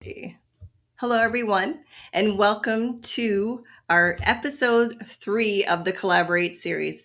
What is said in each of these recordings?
Hello, everyone, and welcome to our episode 3 of the ColLABorate series.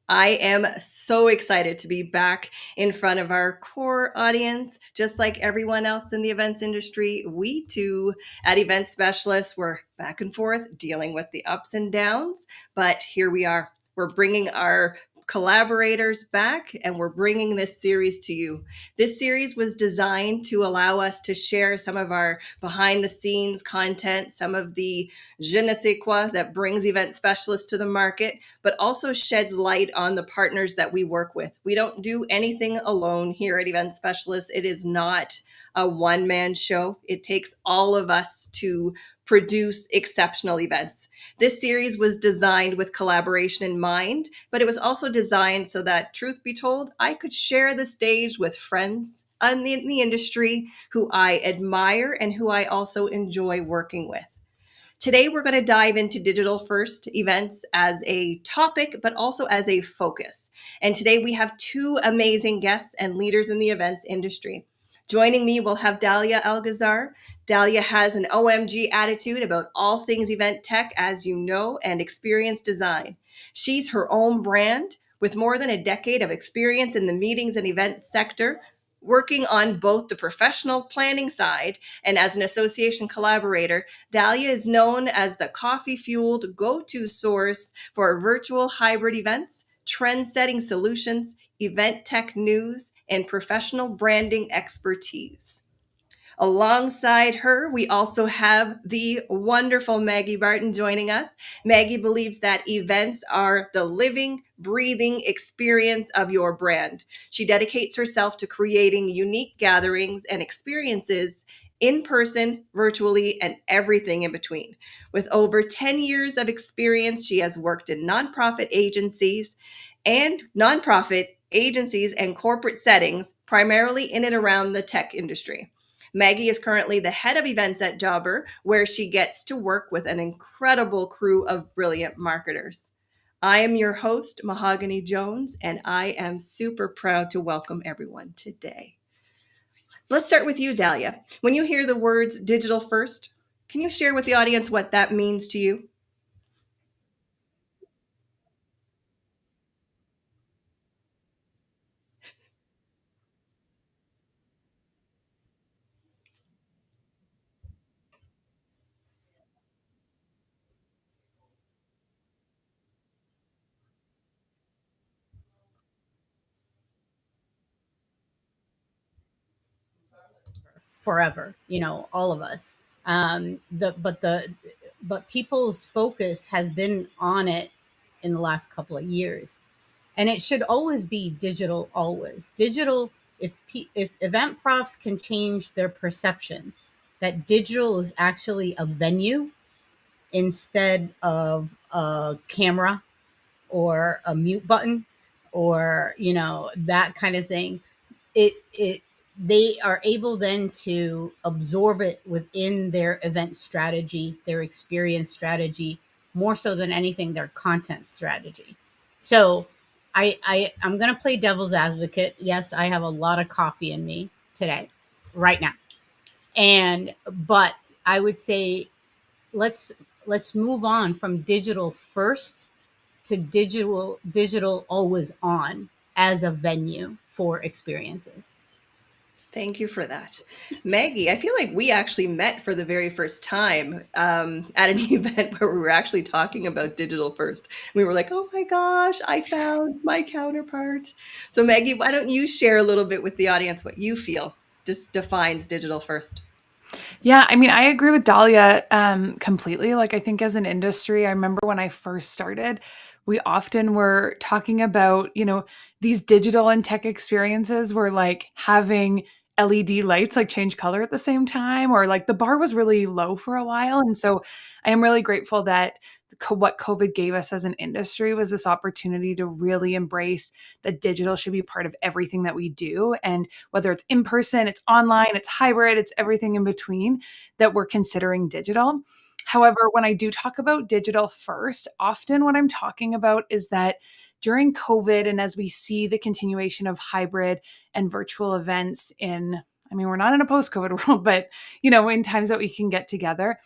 I am so excited to be back in front of our core audience. Just like everyone else in the events industry, we too, at Event Specialists, we're back and forth dealing with the ups and downs, but here we are. We're bringing our collaborators back and we're bringing this series to you. This series was designed to allow us to share some of our behind the scenes content, some of the je ne sais quoi that brings event specialists to the market, but also sheds light on the partners that we work with. We don't do anything alone here at Event Specialists. It is not a one-man show. It takes all of us to produce exceptional events. This series was designed with collaboration in mind, but it was also designed so that, truth be told, I could share the stage with friends in the industry who I admire and who I also enjoy working with. Today, we're going to dive into digital first events as a topic, but also as a focus. And today, we have two amazing guests and leaders in the events industry. Joining me, we'll have Dalia Algazar. Dalia has an OMG attitude about all things event tech, as you know, and experience design. She's her own brand with more than a decade of experience in the meetings and events sector, working on both the professional planning side and as an association collaborator. Dalia is known as the coffee-fueled go-to source for virtual hybrid events, trend-setting solutions, event tech news, and professional branding expertise. Alongside her, we also have the wonderful Maggie Barton joining us. Maggie believes that events are the living, breathing experience of your brand. She dedicates herself to creating unique gatherings and experiences in person, virtually, and everything in between. With over 10 years of experience, she has worked in nonprofit agencies and corporate settings, primarily in and around the tech industry. Maggie is currently the head of events at Jobber, where she gets to work with an incredible crew of brilliant marketers. I am your host, Mahogany Jones, and I am super proud to welcome everyone today. Let's start with you, Dalia. When you hear the words digital first, can you share with the audience what that means to you? Forever, all of us. But people's focus has been on it in the last couple of years, and it should always be digital. Always digital. If event profs can change their perception that digital is actually a venue instead of a camera or a mute button, or that kind of thing, it they are able then to absorb it within their event strategy, their experience strategy, more so than anything their content strategy. So I'm going to play devil's advocate. Yes, I have a lot of coffee in me today, right now. And but I would say let's let's move on from digital first to digital always on as a venue for experiences. Thank you for that. Maggie, I feel like we actually met for the very first time at an event where we were actually talking about digital first. We were like, oh my gosh, I found my counterpart. So, Maggie, why don't you share a little bit with the audience what you feel just defines digital first? Yeah, I mean, I agree with Dahlia completely. Like, I think as an industry, I remember when I first started, we often were talking about, these digital and tech experiences were like having LED lights like change color at the same time, or like the bar was really low for a while. And so I am really grateful that what COVID gave us as an industry was this opportunity to really embrace that digital should be part of everything that we do. And whether it's in person, it's online, it's hybrid, it's everything in between that we're considering digital. However, when I do talk about digital first, often what I'm talking about is that during COVID, and as we see the continuation of hybrid and virtual events in, I mean, we're not in a post-COVID world, but in times that we can get together,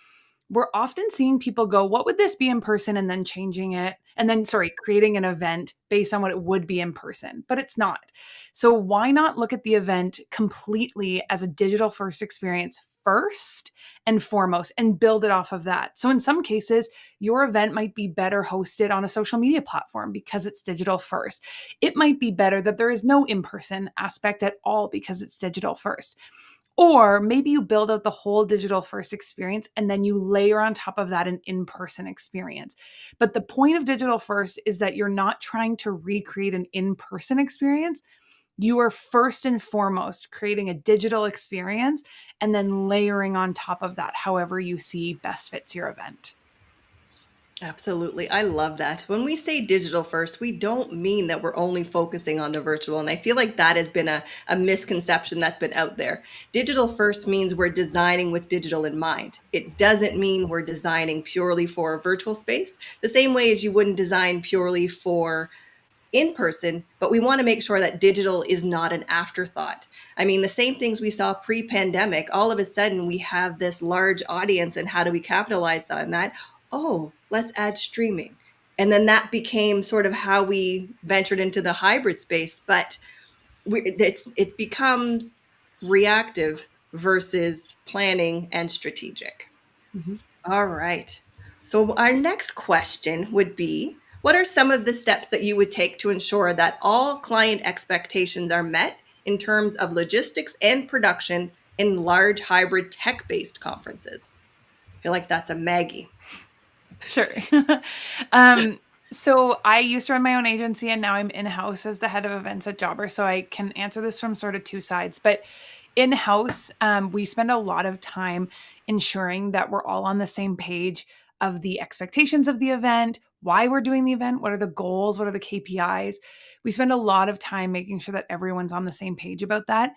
we're often seeing people go, what would this be in person? And then changing it. And then, creating an event based on what it would be in person, but it's not. So why not look at the event completely as a digital first experience first and foremost and build it off of that? So in some cases, your event might be better hosted on a social media platform because it's digital first. It might be better that there is no in-person aspect at all because it's digital first. Or maybe you build out the whole digital first experience and then you layer on top of that an in-person experience. But the point of digital first is that you're not trying to recreate an in-person experience. You are first and foremost creating a digital experience and then layering on top of that however you see best fits your event. Absolutely. I love that. When we say digital first, we don't mean that we're only focusing on the virtual. And I feel like that has been a misconception that's been out there. Digital first means we're designing with digital in mind. It doesn't mean we're designing purely for a virtual space, the same way as you wouldn't design purely for in person, but we want to make sure that digital is not an afterthought. I mean, the same things we saw pre-pandemic, all of a sudden we have this large audience, and how do we capitalize on that? Oh, let's add streaming. And then that became sort of how we ventured into the hybrid space, but it becomes reactive versus planning and strategic. Mm-hmm. All right. So our next question would be, what are some of the steps that you would take to ensure that all client expectations are met in terms of logistics and production in large hybrid tech-based conferences? I feel like that's a Maggie. Sure. um, so I used to run my own agency and now I'm in-house as the head of events at Jobber. So I can answer this from sort of two sides. But in-house, we spend a lot of time ensuring that we're all on the same page of the expectations of the event, why we're doing the event, what are the goals, what are the KPIs. We spend a lot of time making sure that everyone's on the same page about that.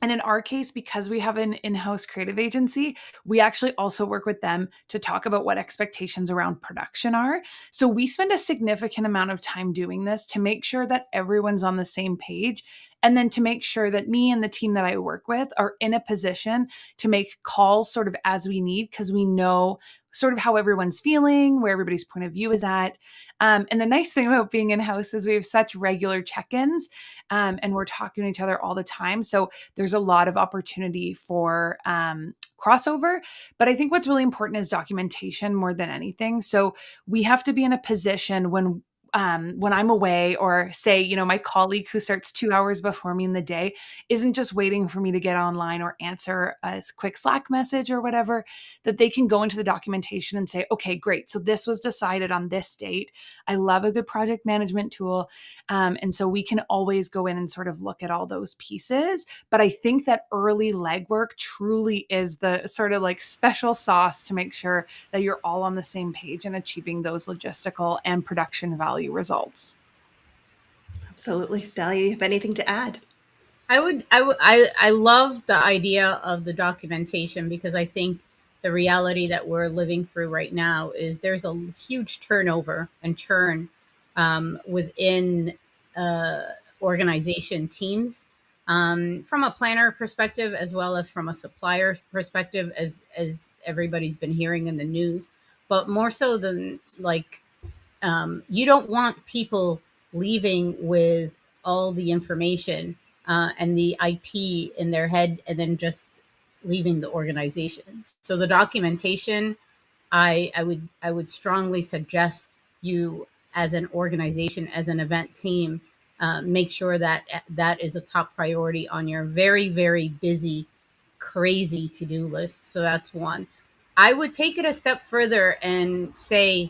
And in our case, because we have an in-house creative agency, we actually also work with them to talk about what expectations around production are. So we spend a significant amount of time doing this to make sure that everyone's on the same page. And then to make sure that me and the team that I work with are in a position to make calls sort of as we need, because we know sort of how everyone's feeling, where everybody's point of view is at. And the nice thing about being in-house is we have such regular check-ins, and we're talking to each other all the time. So there's a lot of opportunity for crossover. But I think what's really important is documentation more than anything. So we have to be in a position when I'm away, or say, my colleague who starts 2 hours before me in the day isn't just waiting for me to get online or answer a quick Slack message or whatever, that they can go into the documentation and say, okay, great. So this was decided on this date. I love a good project management tool. And so we can always go in and sort of look at all those pieces. But I think that early legwork truly is the sort of like special sauce to make sure that you're all on the same page and achieving those logistical and production value results. Absolutely. Dahlia, you have anything to add? I love the idea of the documentation, because I think the reality that we're living through right now is there's a huge turnover and churn within organization teams, from a planner perspective as well as from a supplier perspective, as everybody's been hearing in the news. But more so than like, you don't want people leaving with all the information and the IP in their head and then just leaving the organization. So the documentation, I would strongly suggest you, as an organization, as an event team, make sure that that is a top priority on your very, very busy, crazy to-do list. So that's one. I would take it a step further and say,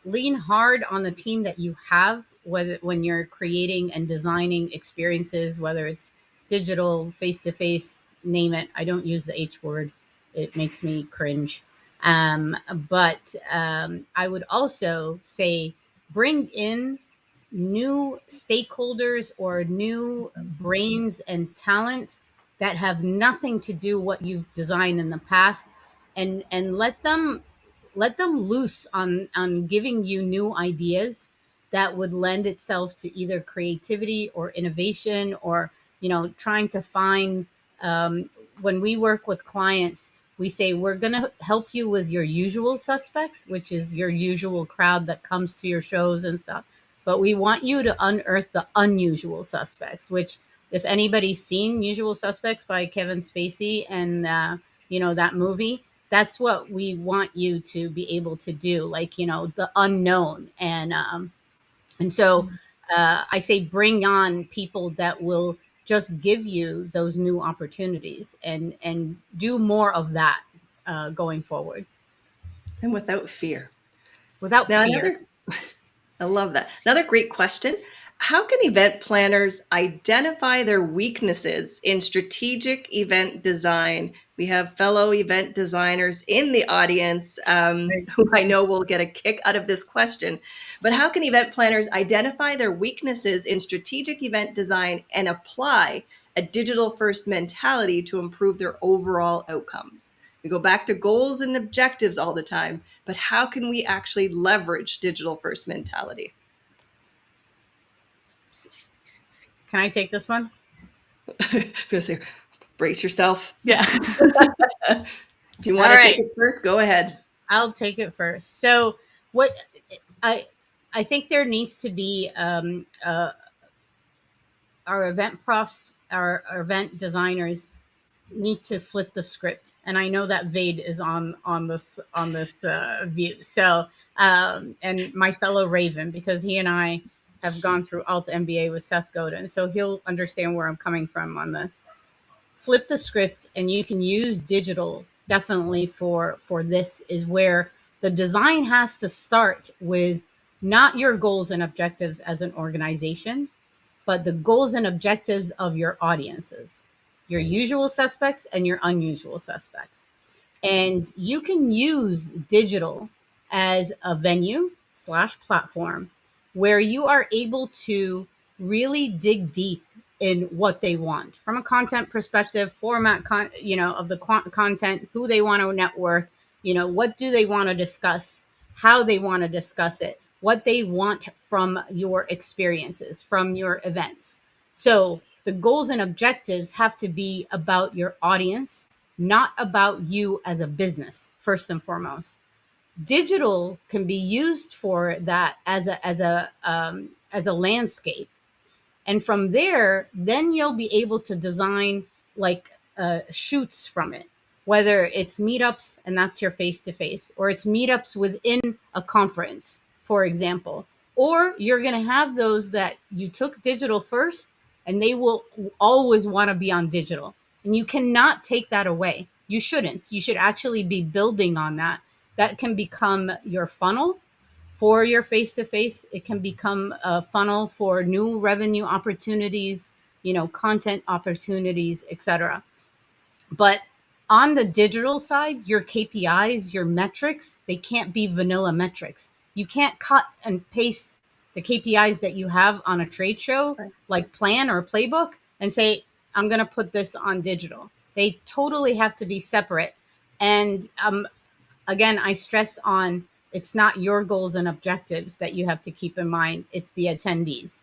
lean hard on the team that you have, whether when you're creating and designing experiences, whether it's digital, face to face, name it. I don't use the H word; it makes me cringe. But I would also say, bring in new stakeholders or new brains and talent that have nothing to do what you've designed in the past, and let them loose on giving you new ideas that would lend itself to either creativity or innovation, or trying to find When we work with clients, we say we're going to help you with your usual suspects, which is your usual crowd that comes to your shows and stuff. But we want you to unearth the unusual suspects, which, if anybody's seen Usual Suspects by Kevin Spacey and, that movie, that's what we want you to be able to do, like, the unknown. And so I say bring on people that will just give you those new opportunities and do more of that going forward And without fear. without Now, fear. I love that. Another great question. How can event planners identify their weaknesses in strategic event design? We have fellow event designers in the audience Right. who I know will get a kick out of this question. But how can event planners identify their weaknesses in strategic event design and apply a digital first mentality to improve their overall outcomes? We go back to goals and objectives all the time, but how can we actually leverage digital first mentality? Can I take this one? I was going to say, brace yourself. Yeah. If you want All to right, take it first, go ahead. I'll take it first. So what I I think there needs to be our event profs, our event designers need to flip the script. And I know that Vade is on this view. So and my fellow Raven, because he and I have gone through Alt MBA with Seth Godin, so he'll understand where I'm coming from on this. Flip the script, and you can use digital definitely for this, is where the design has to start with not your goals and objectives as an organization, but the goals and objectives of your audiences, your usual suspects and your unusual suspects. And you can use digital as a venue slash platform where you are able to really dig deep in what they want from a content perspective, format, of the content, who they want to network, what do they want to discuss, how they want to discuss it, what they want from your experiences, from your events. So the goals and objectives have to be about your audience, not about you as a business, first and foremost. Digital can be used for that as a landscape, and from there, then you'll be able to design like shoots from it, whether it's meetups and that's your face to face, or it's meetups within a conference, for example. Or you're going to have those that you took digital first and they will always want to be on digital. And you cannot take that away. You shouldn't. You should actually be building on that. That can become your funnel for your face to face. It can become a funnel for new revenue opportunities, content opportunities, etc. But on the digital side, your KPIs, your metrics, they can't be vanilla metrics. You can't cut and paste the KPIs that you have on a trade show, like plan or playbook, and say, I'm going to put this on digital. They totally have to be separate. And again, I stress on, it's not your goals and objectives that you have to keep in mind. It's the attendees.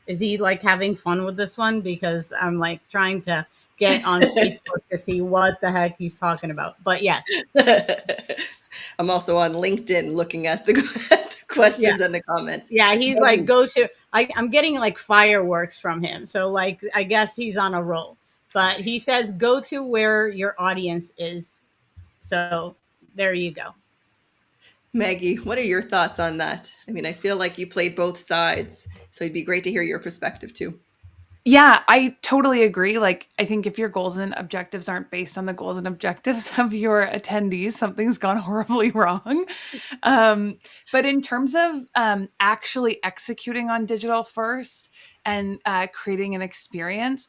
Is he like having fun with this one? Because I'm like trying to get on Facebook to see what the heck he's talking about. But yes. I'm also on LinkedIn looking at the, the Yeah. questions and the comments. Yeah. He's like, I'm getting like fireworks from him. So like, I guess he's on a roll, but he says, go to where your audience is. So there you go. Maggie, what are your thoughts on that? I mean, I feel like you played both sides, so it'd be great to hear your perspective too. Yeah, I totally agree. Like, I think if your goals and objectives aren't based on the goals and objectives of your attendees, something's gone horribly wrong. But in terms of actually executing on digital first and creating an experience,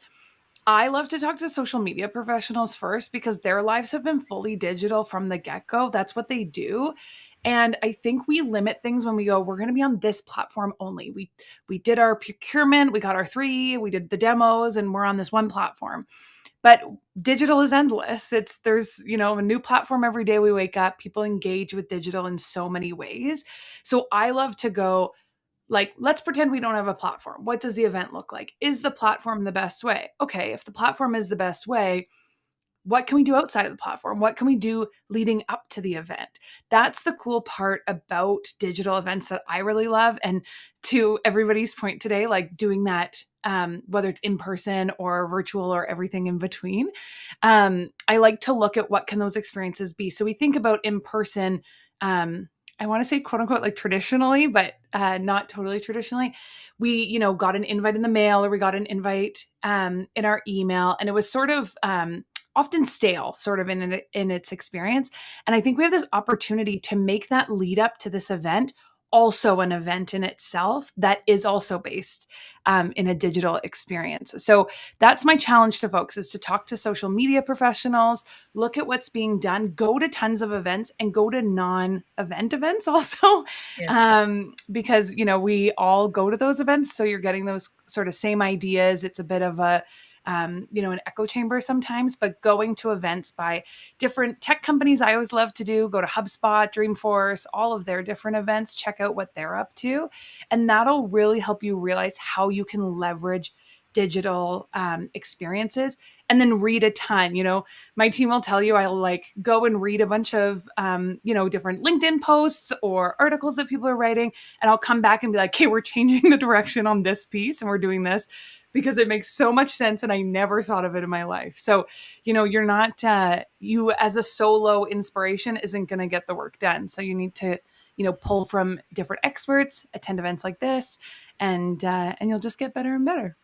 I love to talk to social media professionals first because their lives have been fully digital from the get go. That's what they do. And I think we limit things when we go, we're going to be on this platform only. We did our procurement, we got our 3, we did the demos, and we're on this one platform. But digital is endless. There's, a new platform every day we wake up. People engage with digital in so many ways. So I love to go, Like, let's pretend we don't have a platform. What does the event look like? Is the platform the best way? Okay, if the platform is the best way, what can we do outside of the platform? What can we do leading up to the event? That's the cool part about digital events that I really love. And to everybody's point today, like doing that, whether it's in person or virtual or everything in between, I like to look at what can those experiences be. So we think about in person. I want to say quote unquote like traditionally, but not totally traditionally. We, got an invite in the mail or we got an invite in our email, and it was sort of often stale sort of in its experience. And I think we have this opportunity to make that lead up to this event also an event in itself that is also based in a digital experience. So that's my challenge to folks, is to talk to social media professionals, look at what's being done, go to tons of events, and go to non-event events also. Because we all go to those events, so you're getting those sort of same ideas. It's a bit of a an echo chamber sometimes, but going to events by different tech companies, I always love to do. Go to HubSpot, Dreamforce, all of their different events, check out what they're up to. And that'll really help you realize how you can leverage digital experiences, and then read a ton. My team will tell you I'll like go and read a bunch of different LinkedIn posts or articles that people are writing, and I'll come back and be like, okay, we're changing the direction on this piece and we're doing this because it makes so much sense and I never thought of it in my life. So, you're not, you as a solo inspiration isn't going to get the work done. So you need to, pull from different experts, attend events like this, and you'll just get better and better.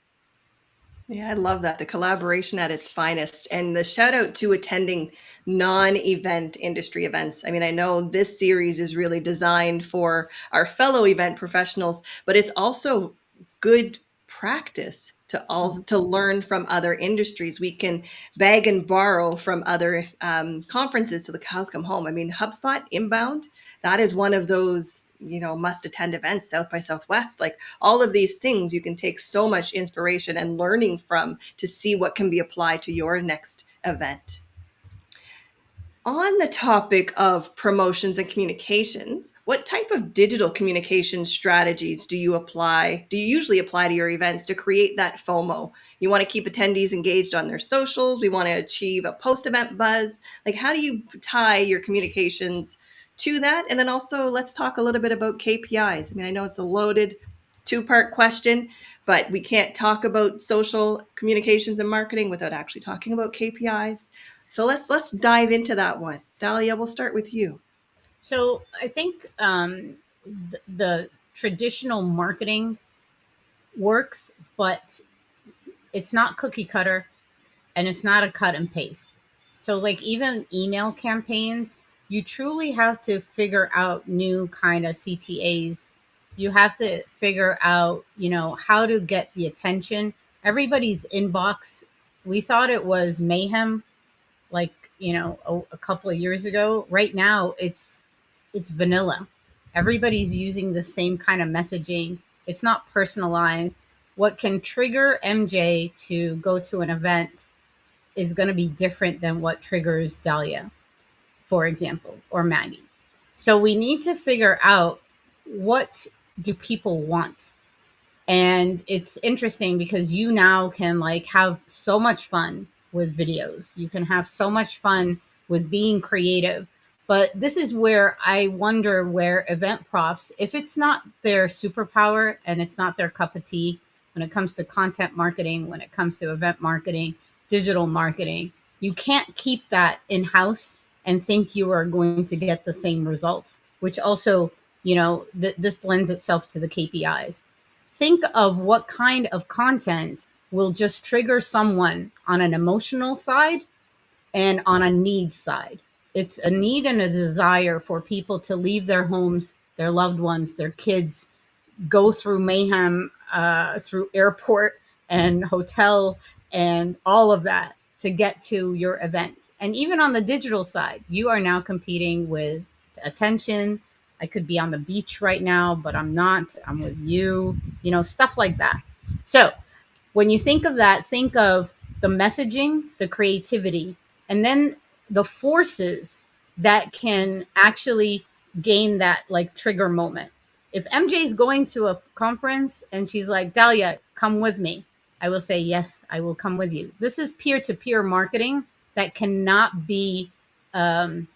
Yeah, I love that. The collaboration at its finest. And the shout out to attending non-event industry events. I mean, I know this series is really designed for our fellow event professionals, but it's also good practice to learn from other industries. We can beg and borrow from other conferences till the cows come home. I mean, HubSpot Inbound, that is one of those must attend events. South by Southwest, like all of these things, you can take so much inspiration and learning from to see what can be applied to your next event. On the topic of promotions and communications, what type of digital communication strategies do you usually apply to your events to create that FOMO? You want to keep attendees engaged on their socials. We want to achieve a post-event buzz. Like, how do you tie your communications to that? And then also, let's talk a little bit about KPIs. I mean, I know it's a loaded two-part question, but we can't talk about social communications and marketing without actually talking about KPIs. So let's dive into that one. Dahlia, we'll start with you. So I think the traditional marketing works, but it's not cookie cutter and it's not a cut and paste. So like even email campaigns, you truly have to figure out new kind of CTAs. You have to figure out, how to get the attention. Everybody's inbox, we thought it was mayhem like a couple of years ago. Right now it's vanilla. Everybody's using the same kind of messaging. It's not personalized. What can trigger MJ to go to an event is going to be different than what triggers Dahlia, for example, or Maggie. So we need to figure out, what do people want? And it's interesting because you now can like have so much fun with videos. You can have so much fun with being creative. But this is where I wonder where event profs, if it's not their superpower and it's not their cup of tea when it comes to content marketing, when it comes to event marketing, digital marketing, you can't keep that in-house and think you are going to get the same results, which also, this lends itself to the KPIs. Think of what kind of content will just trigger someone on an emotional side and on a need side. It's a need and a desire for people to leave their homes, their loved ones, their kids, go through mayhem, through airport and hotel and all of that to get to your event. And even on the digital side, you are now competing with attention. I could be on the beach right now, but I'm not. I'm with you, stuff like that. So when you think of that, think of the messaging, the creativity, and then the forces that can actually gain that like trigger moment. If MJ is going to a conference and she's like, Dahlia, come with me, I will say, yes, I will come with you. This is peer to peer marketing that cannot be um,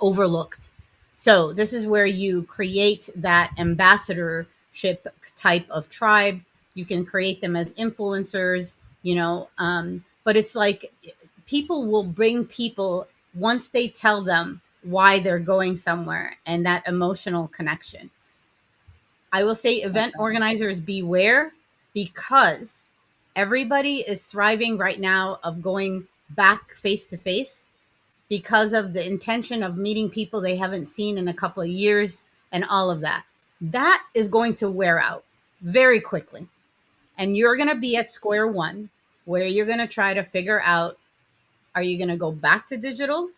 overlooked. So this is where you create that ambassadorship type of tribe. You can create them as influencers, but it's like people will bring people once they tell them why they're going somewhere and that emotional connection. I will say event organizers beware, because everybody is thriving right now of going back face to face because of the intention of meeting people they haven't seen in a couple of years and all of that. That is going to wear out very quickly. And you're going to be at square one, where you're going to try to figure out, are you going to go back to digital,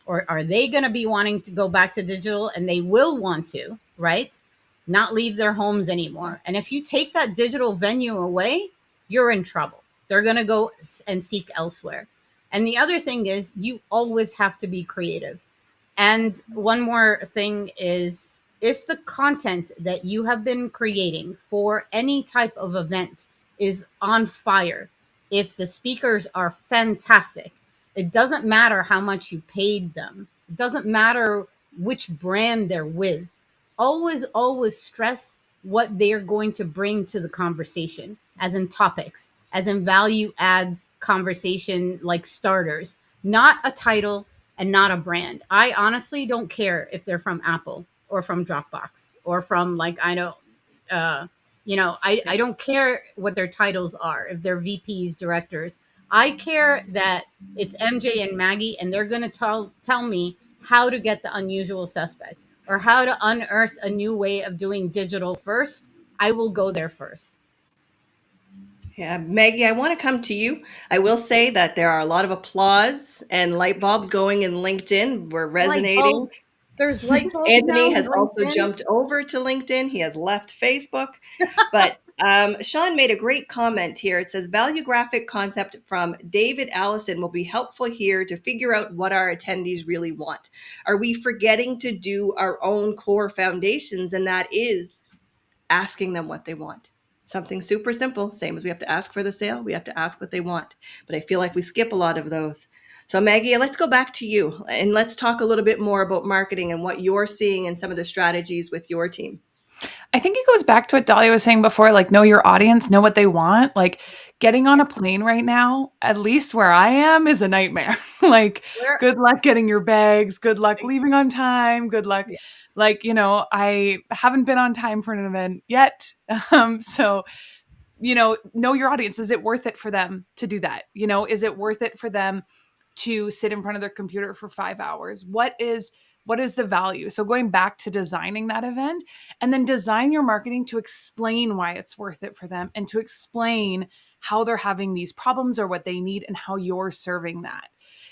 or are they going to be wanting to go back to digital, and they will want to, right? Not leave their homes anymore. And if you take that digital venue away, you're in trouble. They're going to go and seek elsewhere. And the other thing is, you always have to be creative. And one more thing is, if the content that you have been creating for any type of event is on fire, if the speakers are fantastic, it doesn't matter how much you paid them. It doesn't matter which brand they're with. Always, always stress what they're going to bring to the conversation, as in topics, as in value add conversation, like starters, not a title and not a brand. I honestly don't care if they're from Apple or from Dropbox or from, like, I know, I don't care what their titles are, if they're VPs, directors. I care that it's MJ and Maggie, and they're going to tell me how to get the unusual suspects or how to unearth a new way of doing digital first. I will go there first. Yeah, Maggie, I want to come to you. I will say that there are a lot of applause and light bulbs going in LinkedIn. We're Light resonating. bulbs. There's light bulbs Anthony now in has also LinkedIn. jumped over to LinkedIn. He has left Facebook. But Sean made a great comment here. It says, value graphic concept from David Allison will be helpful here to figure out what our attendees really want. Are we forgetting to do our own core foundations? And that is asking them what they want. Something super simple, same as we have to ask for the sale, we have to ask what they want. But I feel like we skip a lot of those. So Maggie, let's go back to you and let's talk a little bit more about marketing and what you're seeing and some of the strategies with your team. I think it goes back to what Dahlia was saying before, like know your audience, know what they want. Like getting on a plane right now, at least where I am, is a nightmare. Like Where? good luck getting your bags, good luck leaving on time, good luck. Yeah. Like, I haven't been on time for an event yet. So know your audience. Is it worth it for them to do that? Is it worth it for them to sit in front of their computer for 5 hours? What is the value? So going back to designing that event, and then design your marketing to explain why it's worth it for them, and to explain how they're having these problems or what they need and how you're serving that.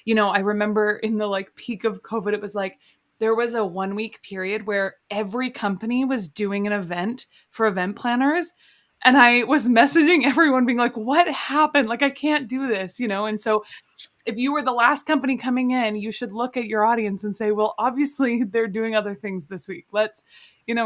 I remember in the like peak of COVID, it was like there was a 1 week period where every company was doing an event for event planners. And I was messaging everyone being like, what happened? Like, I can't do this, And so if you were the last company coming in, you should look at your audience and say, well, obviously they're doing other things this week. Let's,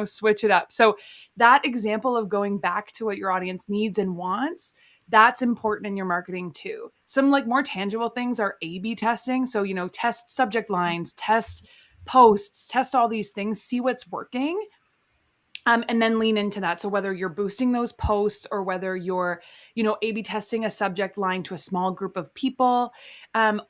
switch it up. So that example of going back to what your audience needs and wants, that's important in your marketing too. Some like more tangible things are A/B testing. So, test subject lines, test posts, test all these things, see what's working. And then lean into that. So whether you're boosting those posts or whether you're, A/B testing a subject line to a small group of people,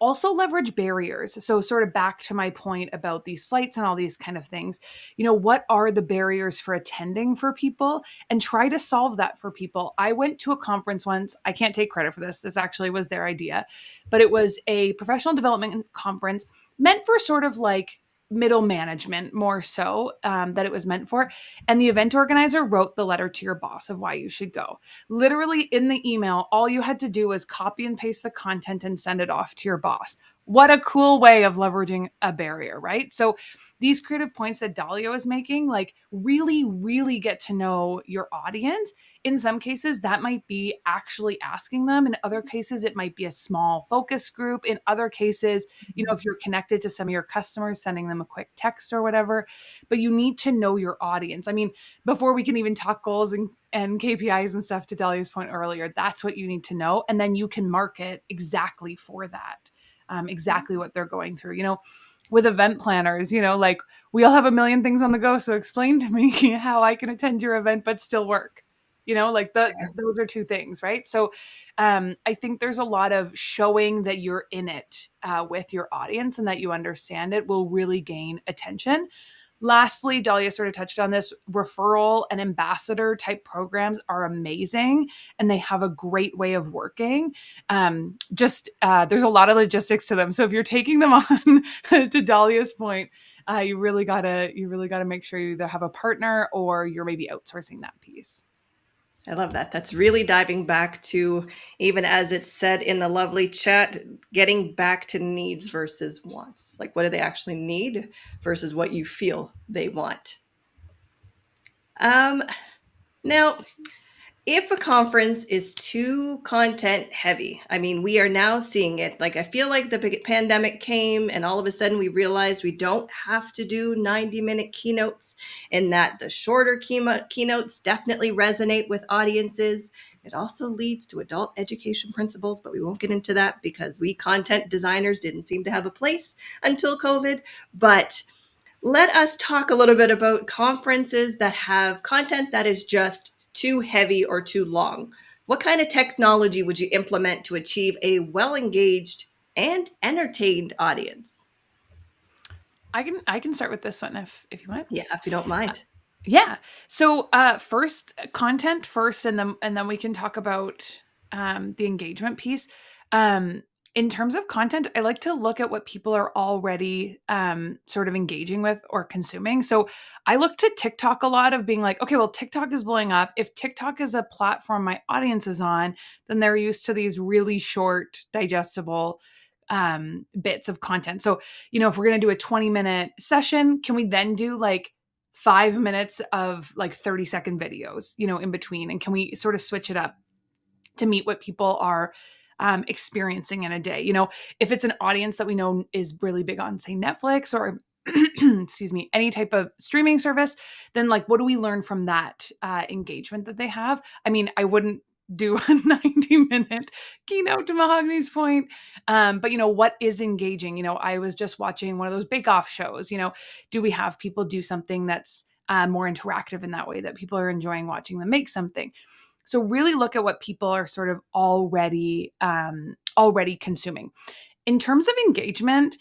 also leverage barriers. So sort of back to my point about these flights and all these kind of things, what are the barriers for attending for people, and try to solve that for people. I went to a conference once. I can't take credit for this. This actually was their idea, but it was a professional development conference meant for sort of like middle management more so, that it was meant for. And the event organizer wrote the letter to your boss of why you should go. Literally in the email, all you had to do was copy and paste the content and send it off to your boss. what a cool way of leveraging a barrier, right? So these creative points that Dahlia was making, like really, really get to know your audience. In some cases, that might be actually asking them. In other cases, it might be a small focus group. In other cases, if you're connected to some of your customers, sending them a quick text or whatever. But you need to know your audience. I mean, before we can even talk goals and KPIs and stuff, to Dahlia's point earlier, that's what you need to know. And then you can market exactly for that, exactly what they're going through. With event planners, like we all have a million things on the go. So explain to me how I can attend your event but still work. Like those are two things, right? So I think there's a lot of showing that you're in it with your audience and that you understand it will really gain attention. Lastly, Dahlia sort of touched on this, referral and ambassador type programs are amazing and they have a great way of working. There's a lot of logistics to them. So if you're taking them on, to Dahlia's point, you really gotta make sure you either have a partner or you're maybe outsourcing that piece. I love that. That's really diving back to, even as it's said in the lovely chat, getting back to needs versus wants. Like, what do they actually need versus what you feel they want? Now, if a conference is too content heavy, I mean, we are now seeing it. Like, I feel like the pandemic came and all of a sudden we realized we don't have to do 90-minute keynotes, and that the shorter keynotes definitely resonate with audiences. It also leads to adult education principles, but we won't get into that because we content designers didn't seem to have a place until COVID. But let us talk a little bit about conferences that have content that is just too heavy or too long. What kind of technology would you implement to achieve a well-engaged and entertained audience? I can start with this one if you want. Yeah, if you don't mind. Yeah. So first content first, and then we can talk about the engagement piece. In terms of content, I like to look at what people are already sort of engaging with or consuming. So I look to TikTok a lot of being like, okay, well, TikTok is blowing up. If TikTok is a platform my audience is on, then they're used to these really short, digestible bits of content. So, if we're going to do a 20-minute session, can we then do like 5 minutes of like 30-second videos, in between? And can we sort of switch it up to meet what people are experiencing in a day? If it's an audience that we know is really big on, say, Netflix or excuse me, any type of streaming service, then like, what do we learn from that engagement that they have? I mean, I wouldn't do a 90-minute keynote, to Mahogany's point. But what is engaging? I was just watching one of those bake-off shows. Do we have people do something that's more interactive in that way that people are enjoying watching them make something? So really look at what people are sort of already consuming. In terms of engagement,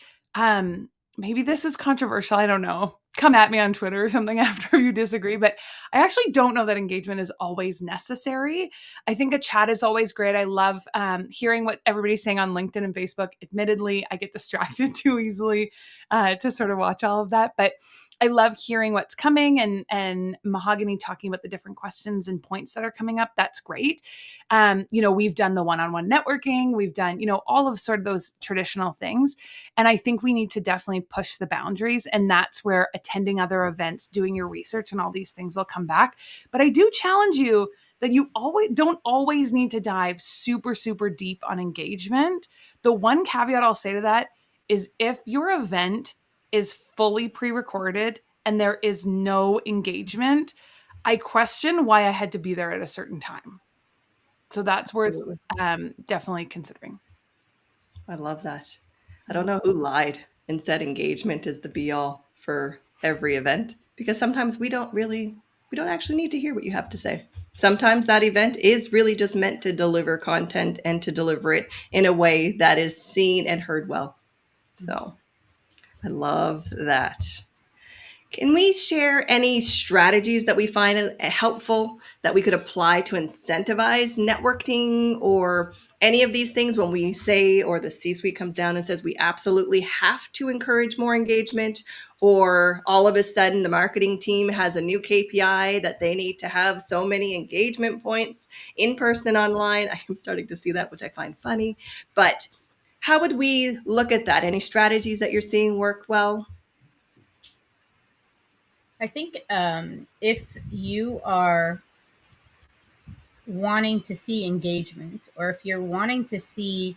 maybe this is controversial. I don't know. Come at me on Twitter or something after you disagree, but I actually don't know that engagement is always necessary. I think a chat is always great. I love hearing what everybody's saying on LinkedIn and Facebook. Admittedly, I get distracted too easily to sort of watch all of that, but I love hearing what's coming and Mahogany talking about the different questions and points that are coming up. That's great. We've done the one-on-one networking. We've done, all of sort of those traditional things. And I think we need to definitely push the boundaries. And that's where attending other events, doing your research and all these things will come back. But I do challenge you that you don't always need to dive super, super deep on engagement. The one caveat I'll say to that is if your event is fully pre-recorded and there is no engagement, I question why I had to be there at a certain time. So that's worth definitely considering. I love that. I don't know who lied and said engagement is the be all for every event, because sometimes we don't actually need to hear what you have to say. Sometimes that event is really just meant to deliver content and to deliver it in a way that is seen and heard well. So I love that. Can we share any strategies that we find helpful that we could apply to incentivize networking or any of these things when we say, or the C-suite comes down and says we absolutely have to encourage more engagement, or all of a sudden the marketing team has a new KPI that they need to have so many engagement points in person and online? I'm starting to see that, which I find funny. But How would we look at that? Any strategies that you're seeing work well? I think if you are wanting to see engagement, or if you're wanting to see,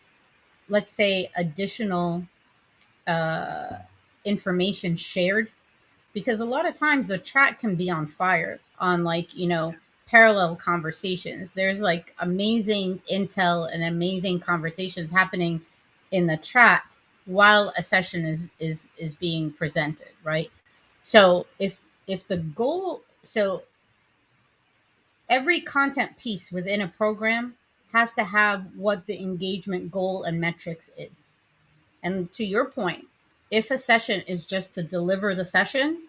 let's say, additional uh, information shared, because a lot of times the chat can be on fire on, like, parallel conversations. There's like amazing intel and amazing conversations happening in the chat while a session is being presented, right? So if the goal, so every content piece within a program has to have what the engagement goal and metrics is. And to your point, if a session is just to deliver the session,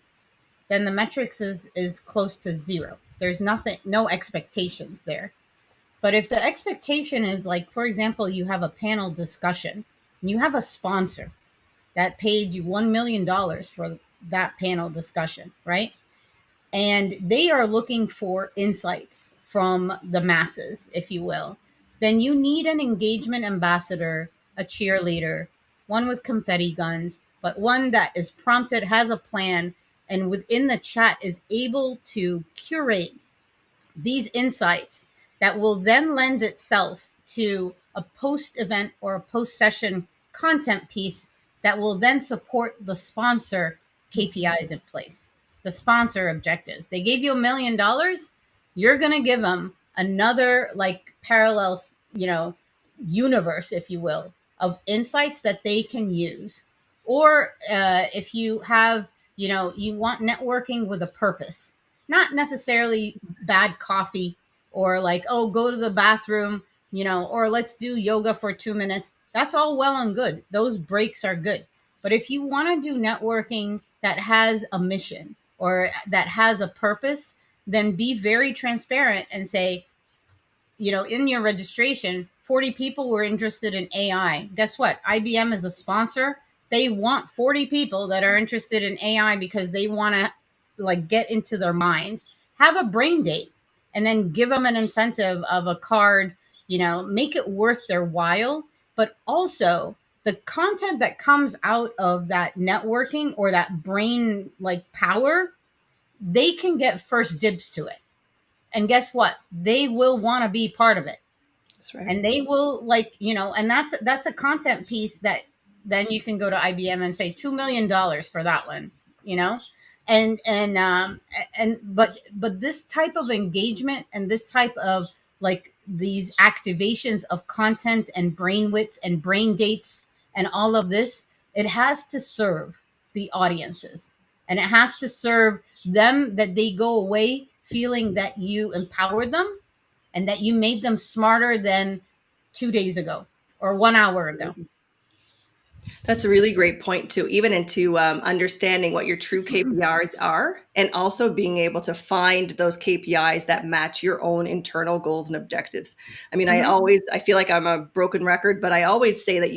then the metrics is close to zero. There's nothing, no expectations there. But if the expectation is, like, for example, you have a panel discussion and you have a sponsor that paid you $1 million for that panel discussion, right? And they are looking for insights from the masses, if you will, then you need an engagement ambassador, a cheerleader, one with confetti guns, but one that is prompted, has a plan, and within the chat is able to curate these insights that will then lend itself to a post event or a post session content piece that will then support the sponsor KPIs in place, the sponsor objectives. They gave you $1 million, you're going to give them another, like, parallel, universe, if you will, of insights that they can use. Or if you have, you want networking with a purpose, not necessarily bad coffee, or like, oh, go to the bathroom, or let's do yoga for 2 minutes. That's all well and good. Those breaks are good. But if you want to do networking that has a mission or that has a purpose, then be very transparent and say, in your registration, 40 people were interested in AI. Guess what? IBM is a sponsor. They want 40 people that are interested in AI because they want to, like, get into their minds, have a brain date, and then give them an incentive of a card, make it worth their while. But also, the content that comes out of that networking or that brain, like, power, they can get first dibs to it. And guess what? They will want to be part of it. That's right. And they will, like, and that's a content piece that then you can go to IBM and say $2 million for that one, you know? But this type of engagement and this type of, like, these activations of content and brain width and brain dates and all of this, it has to serve the audiences, and it has to serve them, that they go away feeling that you empowered them and that you made them smarter than 2 days ago or 1 hour ago. That's a really great point too, even into understanding what your true KPIs are, and also being able to find those KPIs that match your own internal goals and objectives. I mean, Mm-hmm. I feel like I'm a broken record, but I always say that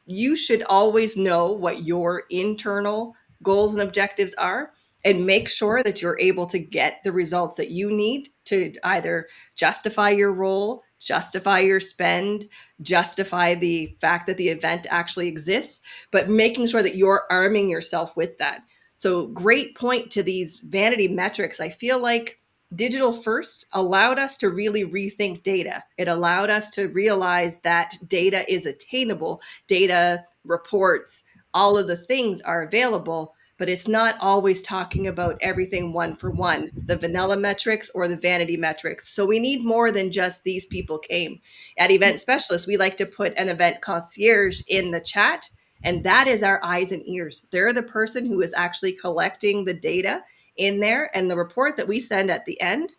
you should always know what your internal goals and objectives are, and make sure that you're able to get the results that you need to either justify your role, justify your spend, justify the fact that the event actually exists, but making sure that you're arming yourself with that. So, great point to these vanity metrics. I feel like digital first allowed us to really rethink data. It allowed us to realize that data is attainable, data, reports, all of the things are available, but it's not always talking about everything one for one, the vanilla metrics or the vanity metrics. So we need more than just these people came. At Event Specialists, we like to put an event concierge in the chat, and that is our eyes and ears. They're the person who is actually collecting the data in there, and the report that we send at the end,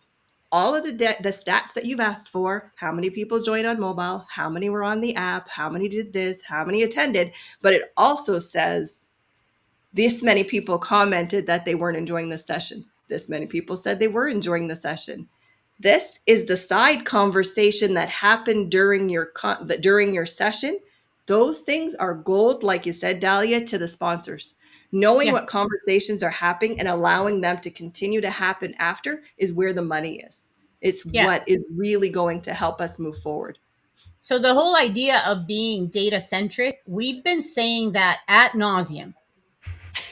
all of the stats that you've asked for, how many people joined on mobile, how many were on the app, how many did this, how many attended, but it also says this many people commented that they weren't enjoying the session. This many people said they were enjoying the session. This is the side conversation that happened during your session. Those things are gold, like you said, Dahlia, to the sponsors. Knowing Yeah. what conversations are happening and allowing them to continue to happen after is where the money is. It's Yeah. what is really going to help us move forward. So the whole idea of being data centric, we've been saying that ad nauseum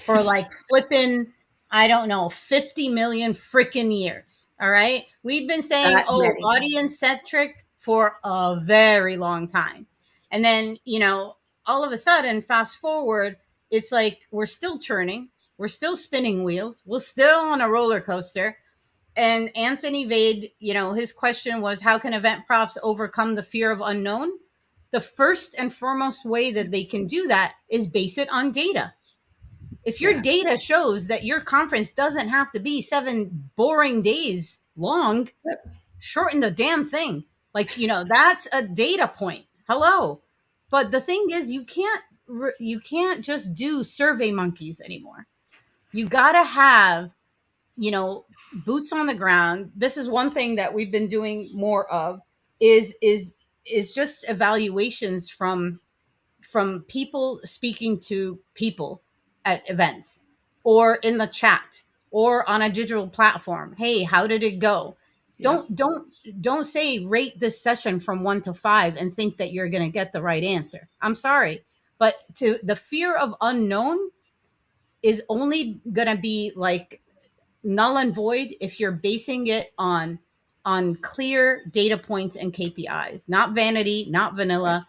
for like flipping, I don't know, 50 million freaking years. All right. We've been saying, That oh, many. audience centric for a very long time. And then, all of a sudden, fast forward, it's like we're still churning, we're still spinning wheels, we're still on a roller coaster. And Anthony Vade, his question was, how can event profs overcome the fear of unknown? The first and foremost way that they can do that is base it on data. If your Yeah. data shows that your conference doesn't have to be 7 boring days long, Yep. shorten the damn thing. Like, that's a data point. Hello. But the thing is, you can't just do survey monkeys anymore. You got to have, boots on the ground. This is one thing that we've been doing more of, is just evaluations from people speaking to people at events or in the chat or on a digital platform. Hey, how did it go? Yeah. Don't say rate this session from 1 to 5 and think that you're going to get the right answer. I'm sorry, but to the fear of unknown is only going to be like null and void if you're basing it on clear data points and KPIs, not vanity, not vanilla.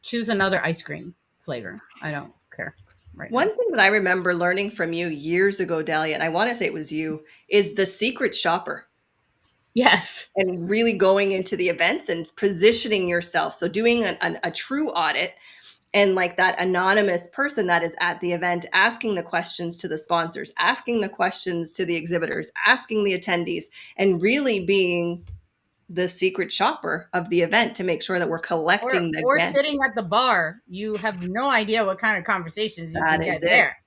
Choose another ice cream flavor. I don't care right now. One thing that I remember learning from you years ago, Dahlia, and I want to say it was you, is the secret shopper Yes. and really going into the events and positioning yourself. So doing a true audit and like that anonymous person that is at the event, asking the questions to the sponsors, asking the questions to the exhibitors, asking the attendees, and really being the secret shopper of the event to make sure that we're Or collecting the or again. sitting at the bar, you have no idea what kind of conversations you That can is get it. there.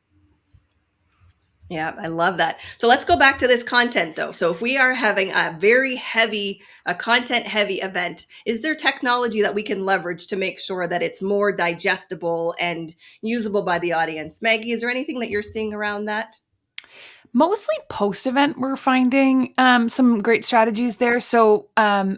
Yeah, I love that. So let's go back to this content though. So if we are having a very heavy, a content heavy event, is there technology that we can leverage to make sure that it's more digestible and usable by the audience? Maggie, is there anything that you're seeing around that? Mostly post event, we're finding some great strategies there. So,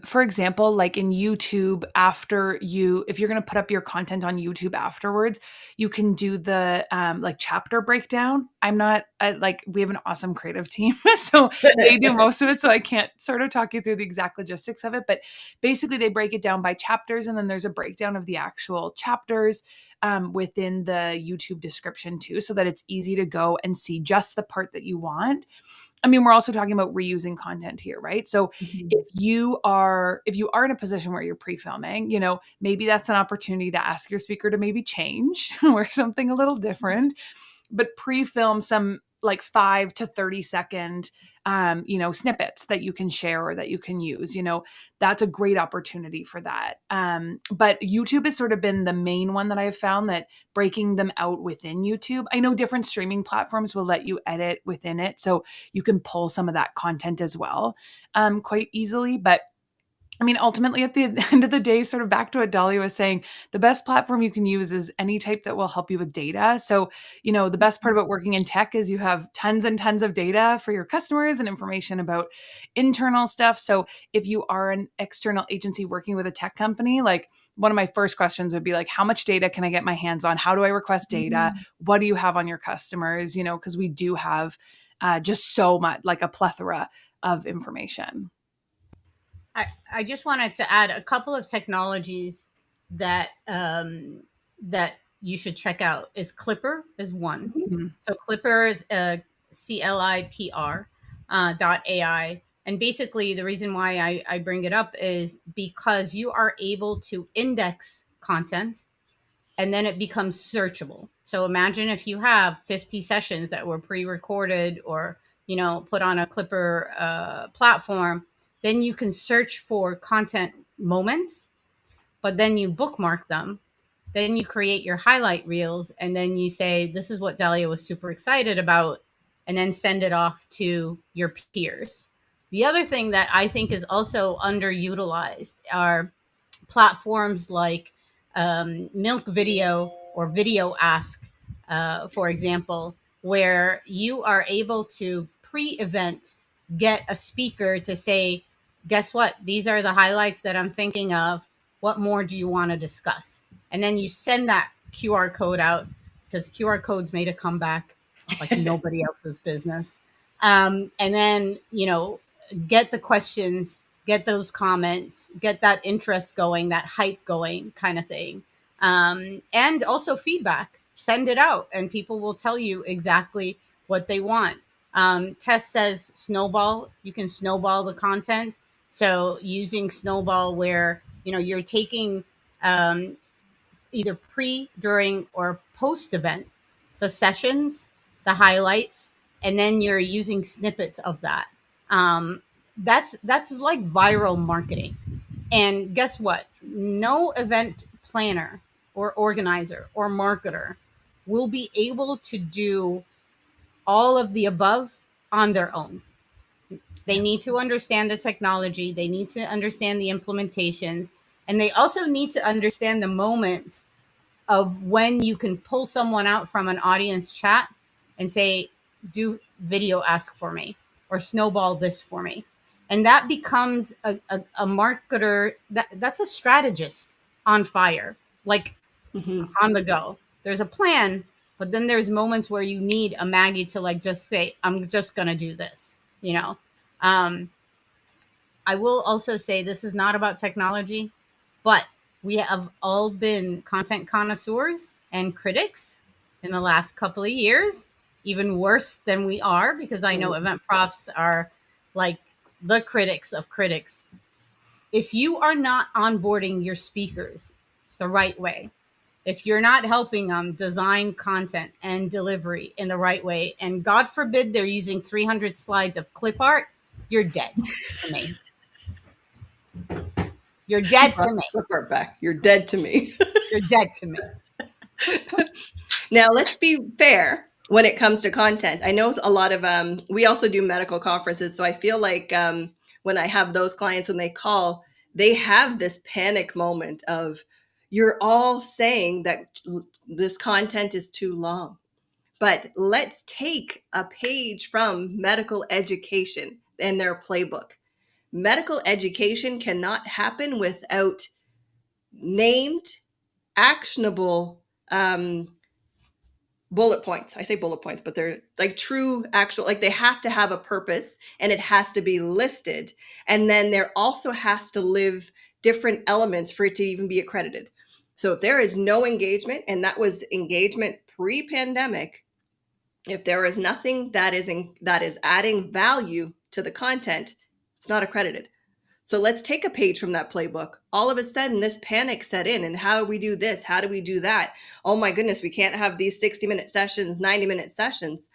for example, like in YouTube, if you're going to put up your content on YouTube afterwards, you can do the like chapter breakdown. We have an awesome creative team, so they do most of it. So I can't sort of talk you through the exact logistics of it, but basically they break it down by chapters, and then there's a breakdown of the actual chapters within the YouTube description too, so that it's easy to go and see just the part that you want. I mean, we're also talking about reusing content here, right? So Mhm. if you are in a position where you're pre-filming, maybe that's an opportunity to ask your speaker to maybe change or something a little different, but pre-film some like 5 to 30 second snippets that you can share or that you can use. That's a great opportunity for that. But YouTube has sort of been the main one that I've found, that breaking them out within YouTube. I know different streaming platforms will let you edit within it, so you can pull some of that content as well, quite easily. But I mean, ultimately, at the end of the day, sort of back to what Dahlia was saying, the best platform you can use is any type that will help you with data. So, the best part about working in tech is you have tons and tons of data for your customers and information about internal stuff. So, if you are an external agency working with a tech company, like one of my first questions would be like, how much data can I get my hands on? How do I request data? What do you have on your customers? Because we do have just so much, like a plethora of information. I just wanted to add a couple of technologies that you should check out. Is Clipper is one. Mhm. Mhm. So Clipper is CLIPR .ai. And basically, the reason why I bring it up is because you are able to index content and then it becomes searchable. So imagine if you have 50 sessions that were pre-recorded or put on a Clipper platform, then you can search for content moments, but then you bookmark them. Then you create your highlight reels, and then you say, "This is what Dahlia was super excited about," and then send it off to your peers. The other thing that I think is also underutilized are platforms like Milk Video or Video Ask, for example, where you are able to pre event get a speaker to say, guess what? These are the highlights that I'm thinking of. what more do you want to discuss? And then you send that QR code out, because QR codes made a comeback like nobody else's business. And then, get the questions, get those comments, get that interest going, that hype going, kind of thing. And also feedback, send it out, and people will tell you exactly what they want. Tess says snowball, you can snowball the content. So using snowball where, you're taking either pre, during, or post event, the sessions, the highlights, and then you're using snippets of that. That's like viral marketing. And guess what? No event planner or organizer or marketer will be able to do all of the above on their own. They Yeah. need to understand the technology, they need to understand the implementations, and they also need to understand the moments of when you can pull someone out from an audience chat and say, do video ask for me, or snowball this for me. And that becomes a marketer, that's a strategist on fire, like Mm-hmm. on the go. There's a plan, but then there's moments where you need a Maggie to like just say, I'm just gonna do this, um, I will also say this is not about technology, but we have all been content connoisseurs and critics in the last couple of years, even worse than we are, because I know event profs are like the critics of critics. If you are not onboarding your speakers the right way, if you're not helping them design content and delivery in the right way, and God forbid they're using 300 slides of clip art, you're dead to me. You're You dead to brought me. the part back. You're dead to me. You're dead to me. Now, let's be fair when it comes to content. I know a lot of we also do medical conferences, so I feel like when I have those clients when they call, they have this panic moment of you're all saying that this content is too long. But let's take a page from medical education and their playbook. Medical education cannot happen without named, actionable bullet points. I say bullet points, but they're like true, actual, like they have to have a purpose and it has to be listed. And then there also has to live different elements for it to even be accredited. So if there is no engagement, and that was engagement pre-pandemic, if there is nothing that is adding value to the content, it's not accredited. So let's take a page from that playbook. All of a sudden, this panic set in. And how do we do this? How do we do that? Oh my goodness, we can't have these 60-minute sessions, 90-minute sessions.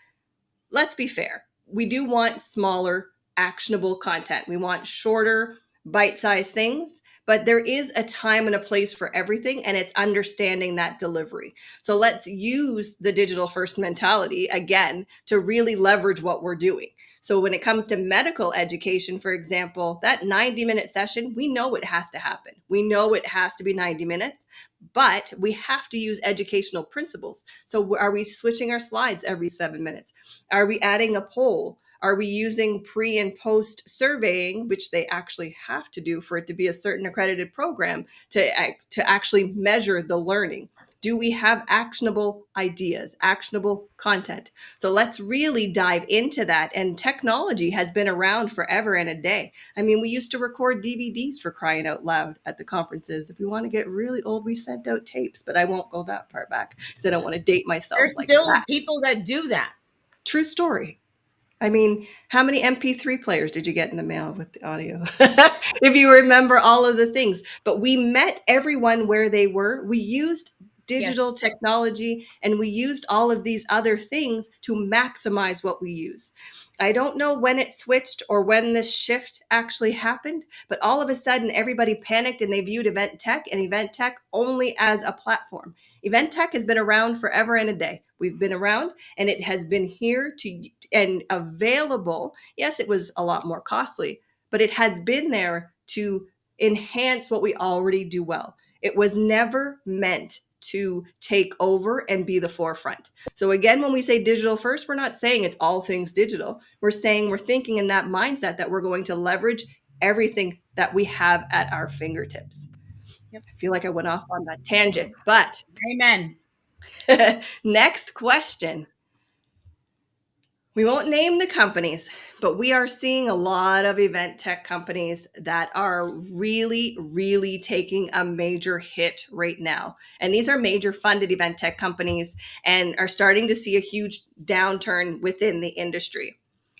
Let's be fair. We do want smaller, actionable content. We want shorter, bite-sized things. But there is a time and a place for everything, and it's understanding that delivery. So let's use the digital first mentality again to really leverage what we're doing. So when it comes to medical education, for example, that 90-minute session, we know it has to happen. We know it has to be 90 minutes, but we have to use educational principles. So are we switching our slides every 7 minutes? Are we adding a poll? Are we using pre and post surveying, which they actually have to do for it to be a certain accredited program to actually measure the learning? Do we have actionable ideas, actionable content? So let's really dive into that. And technology has been around forever and a day. I mean, we used to record DVDs, for crying out loud, at the conferences. If we want to get really old, we sent out tapes, but I won't go that far back because I don't want to date myself There's like still that. people that do that. True story. I mean, how many MP3 players did you get in the mail with the audio? If you remember all of the things. But we met everyone where they were. We used Yes. digital technology and we used all of these other things to maximize what we use. I don't know when it switched or when this shift actually happened, but all of a sudden everybody panicked and they viewed event tech and event tech only as a platform. Event tech has been around forever and a day. We've been around and it has been here to and available. Yes, it was a lot more costly, but it has been there to enhance what we already do well. It was never meant to take over and be the forefront. So again, when we say digital first, we're not saying it's all things digital. We're saying we're thinking in that mindset that we're going to leverage everything that we have at our fingertips. I feel like I went off on that tangent, but Amen. next question. We won't name the companies, but we are seeing a lot of event tech companies that are really, really taking a major hit right now. And these are major funded event tech companies and are starting to see a huge downturn within the industry.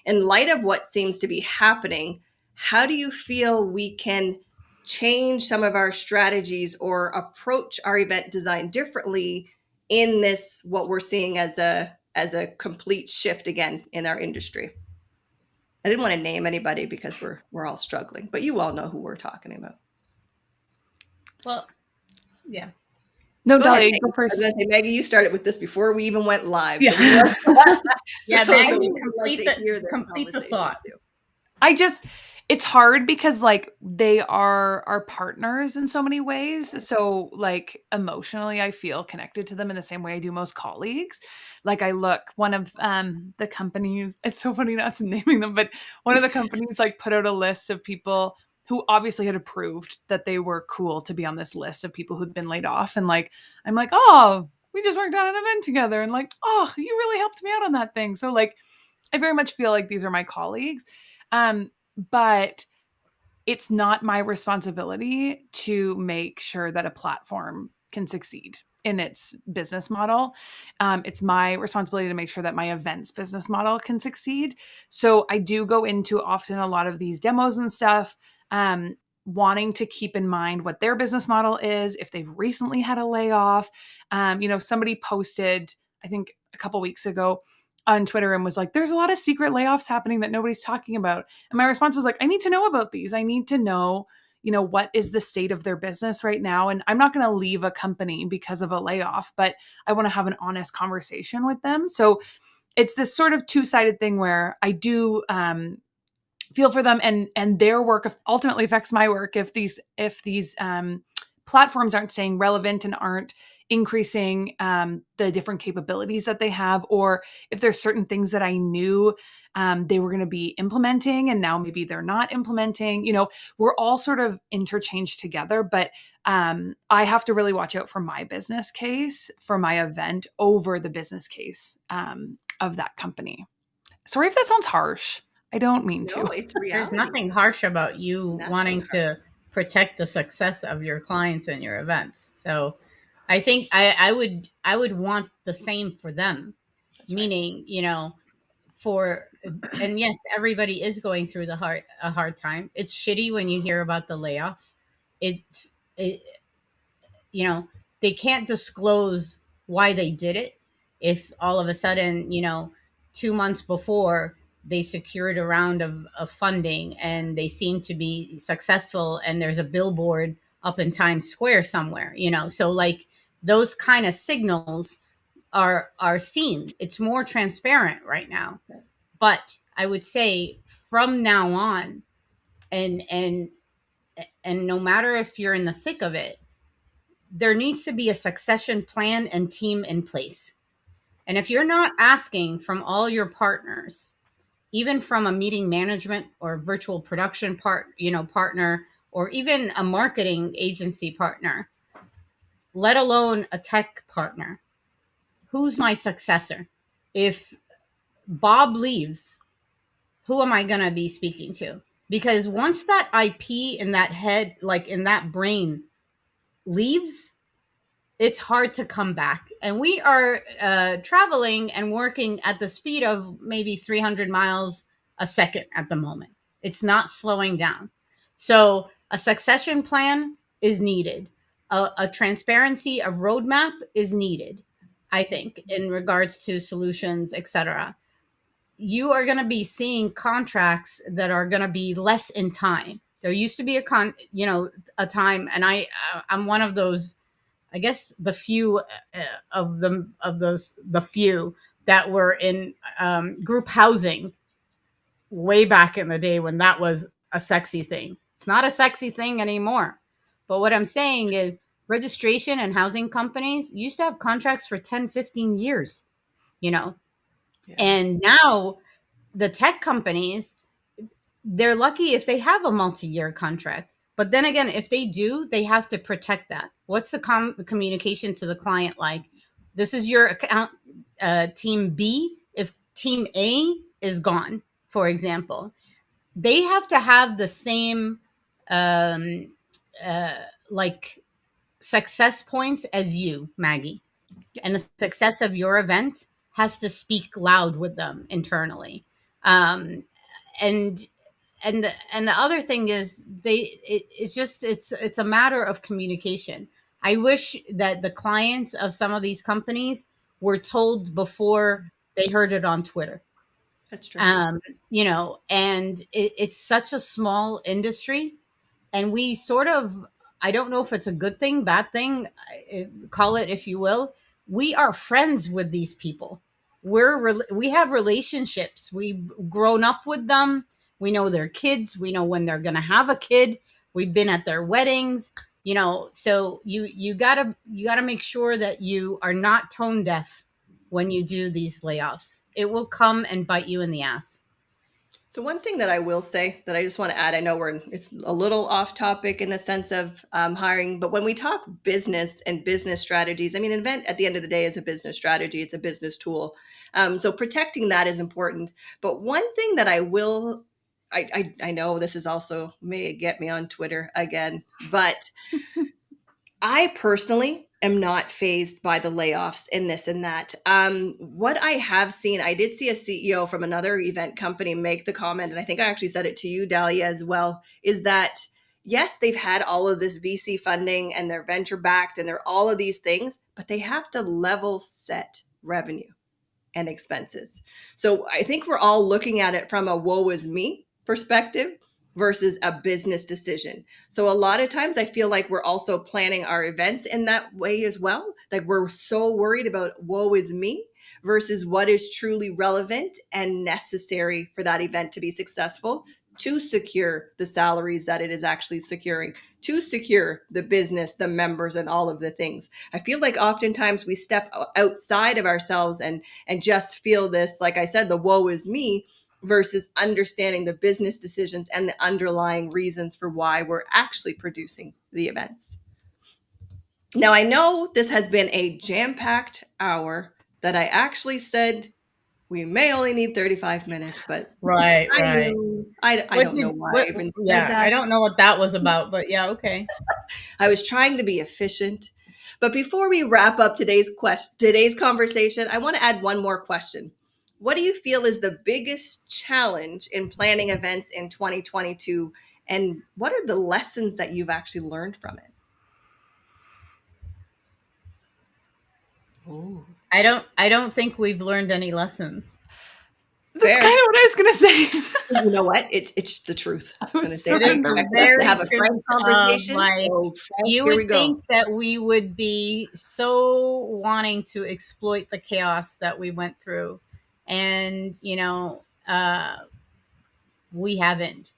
In light of what seems to be happening, how do you feel we can change some of our strategies or approach our event design differently in this, what we're seeing as a complete shift again in our industry? I didn't want to name anybody because we're all struggling, but you all know who we're talking about. Well, yeah. No, Go ahead, Dahlia, you Maggie. go I was first. going to say, Maggie, you started with this before we even went live. Yeah. So we love, Yeah, so Maggie, we would love to hear this complete the conversation thought. too. It's hard because like they are our partners in so many ways. So like emotionally I feel connected to them in the same way I do most colleagues. Like I look, one of the companies, it's so funny not naming them, but one of the companies like put out a list of people who obviously had approved that they were cool to be on this list of people who'd been laid off. And like I'm like, oh, we just worked on an event together, and like, oh, you really helped me out on that thing. So like I very much feel like these are my colleagues. But it's not my responsibility to make sure that a platform can succeed in its business model. It's my responsibility to make sure that my events business model can succeed. So I do go into often a lot of these demos and stuff, wanting to keep in mind what their business model is, if they've recently had a layoff. Somebody posted, I think a couple weeks ago, on Twitter and was like, there's a lot of secret layoffs happening that nobody's talking about. And my response was like, I need to know about these. I need to know, what is the state of their business right now? And I'm not going to leave a company because of a layoff, but I want to have an honest conversation with them. So it's this sort of two-sided thing where I do feel for them, and their work ultimately affects my work if these platforms aren't staying relevant and aren't increasing the different capabilities that they have, or if there's certain things that I knew they were going to be implementing and now maybe they're not implementing. We're all sort of interchanged together, but I have to really watch out for my business case for my event over the business case of that company. Sorry if that sounds harsh. I don't mean to. No, it's There's reality. nothing harsh about you Nothing wanting harsh. to protect the success of your clients and your events. So I think I would want the same for them. That's right. Meaning, for and yes, everybody is going through a hard time. It's shitty when you hear about the layoffs. It's it, they can't disclose why they did it. If all of a sudden, 2 months before they secured a round of funding and they seem to be successful and there's a billboard up in Times Square somewhere, so like those kind of signals are seen. It's more transparent right now. But I would say from now on, and no matter if you're in the thick of it, there needs to be a succession plan and team in place. And if you're not asking from all your partners, even from a meeting management or virtual production partner, or even a marketing agency partner, let alone a tech partner, who's my successor? If Bob leaves, who am I going to be speaking to? Because once that IP in that head, like in that brain, leaves, it's hard to come back. And we are traveling and working at the speed of maybe 300 miles a second at the moment. It's not slowing down. So a succession plan is needed. A transparency, a roadmap is needed, I think, in regards to solutions, etc. You are going to be seeing contracts that are going to be less in time. There used to be a time, and I'm one of those, I guess, the few the few that were in group housing way back in the day when that was a sexy thing. It's not a sexy thing anymore. But what I'm saying is registration and housing companies used to have contracts for 10, 15 years, you know. Yeah. And now the tech companies, they're lucky if they have a multi-year contract. But then again, if they do, they have to protect that. What's the communication to the client like? This is your account, team B. If team A is gone, for example, they have to have the same um, uh, like success points as you, Maggie. And the success of your event has to speak loud with them internally. Um, and and the other thing is it's a matter of communication. I wish that the clients of some of these companies were told before they heard it on Twitter. That's true. um and it's such a small industry, and we sort of, I don't know if it's a good thing, bad thing, call it if you will. We are friends with these people. We have relationships. We've grown up with them. We know their kids. We know when they're going to have a kid. We've been at their weddings. So you gotta make sure that you are not tone deaf when you do these layoffs. It will come and bite you in the ass. The one thing that I will say that I just want to add, I know it's a little off topic in the sense of hiring, but when we talk business and business strategies, I mean, an event at the end of the day is a business strategy. It's a business tool. So protecting that is important. But one thing that I know this is also may get me on Twitter again, but I personally am not phased by the layoffs and this and that. What I have seen, I did see a CEO from another event company make the comment, and I think I actually said it to you, Dahlia, as well, is that yes, they've had all of this VC funding and they're venture backed and they're all of these things, but they have to level set revenue and expenses. So I think we're all looking at it from a woe is me perspective versus a business decision. So a lot of times I feel like we're also planning our events in that way as well. Like we're so worried about woe is me versus what is truly relevant and necessary for that event to be successful, to secure the salaries that it is actually securing, to secure the business, the members, and all of the things. I feel like oftentimes we step outside of ourselves and just feel this, like I said, the woe is me, versus understanding the business decisions and the underlying reasons for why we're actually producing the events. Now, I know this has been a jam-packed hour that I actually said we may only need 35 minutes, but Right, I right. knew, I don't know why I even said Yeah, I that. don't know what that was about, but yeah, okay. I was trying to be efficient. But before we wrap up today's conversation, I want to add one more question. What do you feel is the biggest challenge in planning events in 2022, and what are the lessons that you've actually learned from it? Oh, I don't think we've learned any lessons. That's kind fair. of what I was going to say. You know what? It's the truth. I I was going to was say that. It surrendering. is Expect us to very have a truth frank of conversation. like, So, Frank, you here would we go. think that we would be so wanting to exploit the chaos that we went through. And, we haven't.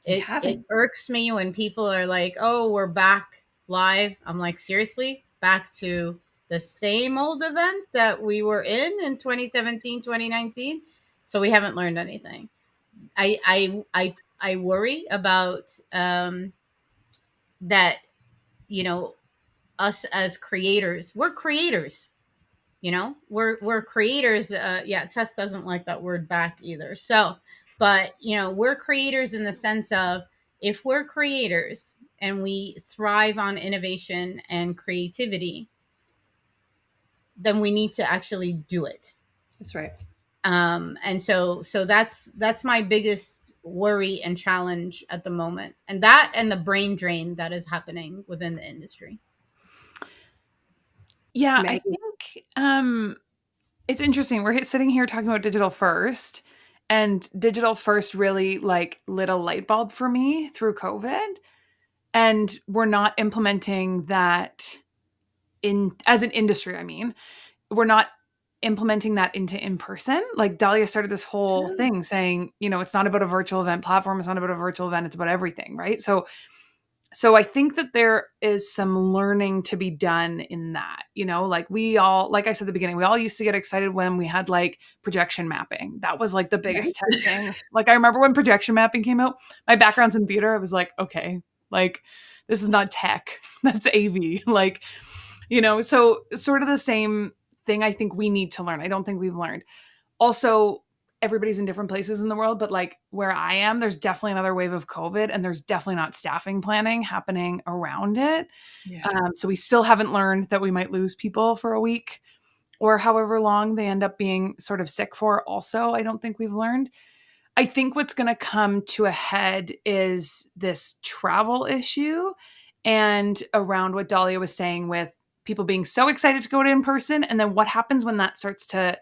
We It haven't. irks me when people are like, "Oh, we're back live." I'm like, "Seriously? Back to the same old event that we were in 2017, 2019?" So we haven't learned anything. I worry about that, you know, us as creators. We're creators. We're creators. Yeah, Tess doesn't like that word back either. So, but we're creators in the sense of, if we're creators and we thrive on innovation and creativity, then we need to actually do it. That's right. And so that's my biggest worry and challenge at the moment, and that, and the brain drain that is happening within the industry. Yeah, I Maggie. think it's interesting. We're sitting here talking about digital first, and digital first really like lit a light bulb for me through COVID. And we're not implementing that in as an industry. I mean, we're not implementing that into in person. Like Dahlia started this whole thing saying, it's not about a virtual event platform. It's not about a virtual event. It's about everything, right? So I think that there is some learning to be done in that, like we all, like I said at the beginning, we all used to get excited when we had like projection mapping. That was like the biggest testing. Like I remember when projection mapping came out, my background's in theater. I was like, okay, Like, this is not tech. That's AV. Like, so sort of the same thing I think we need to learn. I don't think we've learned. Also, everybody's in different places in the world, but like where I am, there's definitely another wave of COVID, and there's definitely not staffing planning happening around it. Yeah. So we still haven't learned that we might lose people for a week or however long they end up being sort of sick for. Also, I don't think we've learned. I think what's going to come to a head is this travel issue, and around what Dahlia was saying with people being so excited to go to in person. And then what happens when that starts to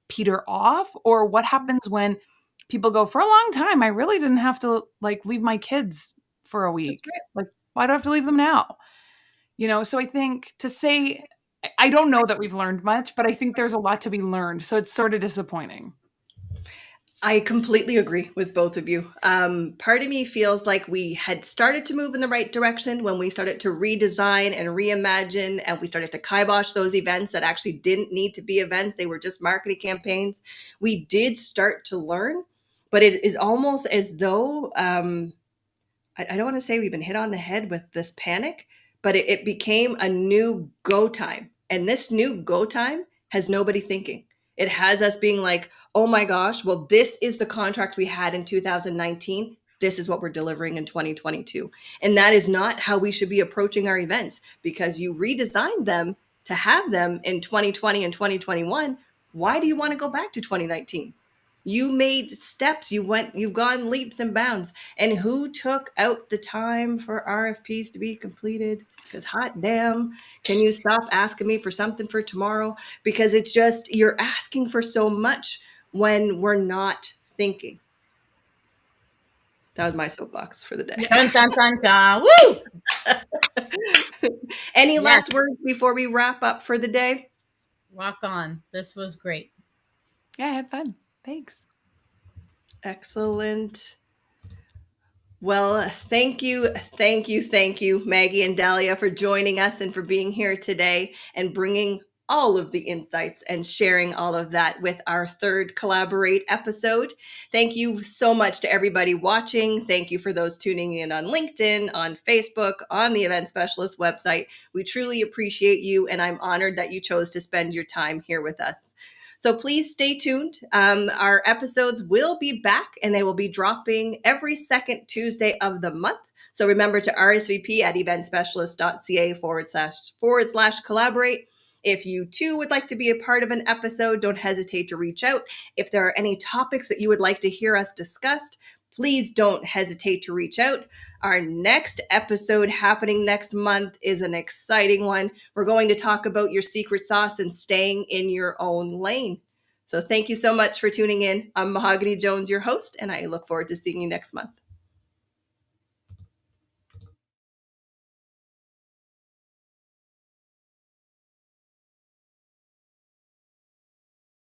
peter off, or what happens when people go, for a long time I really didn't have to like leave my kids for a That's week. right. Like, why do I have to leave them now? So I think to say, I don't know that we've learned much, but I think there's a lot to be learned. So it's sort of disappointing. I completely agree with both of you. Part of me feels like we had started to move in the right direction when we started to redesign and reimagine, and we started to kibosh those events that actually didn't need to be events. They were just marketing campaigns. We did start to learn, but it is almost as though I don't want to say we've been hit on the head with this panic, but it became a new go time. And this new go time has nobody thinking. It has us being like, oh my gosh, well, this is the contract we had in 2019. This is what we're delivering in 2022. And that is not how we should be approaching our events, because you redesigned them to have them in 2020 and 2021. Why do you want to go back to 2019? You made steps, you've gone leaps and bounds. And who took out the time for RFPs to be completed? Because hot damn, can you stop asking me for something for tomorrow? Because it's just, you're asking for so much when we're not thinking. That was my soapbox for the day. Dun, dun, dun, dun. Woo! Any Yes, last words before we wrap up for the day? rock on. This was great. Yeah, I had fun. Thanks. Excellent. Well, thank you, Maggie and Dahlia, for joining us and for being here today and bringing all of the insights and sharing all of that with our third ColLABorate episode. Thank you so much to everybody watching. Thank you for those tuning in on LinkedIn, on Facebook, on the Event Specialist website. We truly appreciate you, and I'm honored that you chose to spend your time here with us. So please stay tuned. Our episodes will be back, and they will be dropping every second Tuesday of the month. So remember to RSVP at eventspecialist.ca// ColLABorate. If you too would like to be a part of an episode, don't hesitate to reach out. If there are any topics that you would like to hear us discussed, please don't hesitate to reach out. Our next episode happening next month is an exciting one. We're going to talk about your secret sauce and staying in your own lane. So thank you so much for tuning in. I'm Mahogany Jones, your host, and I look forward to seeing you next month.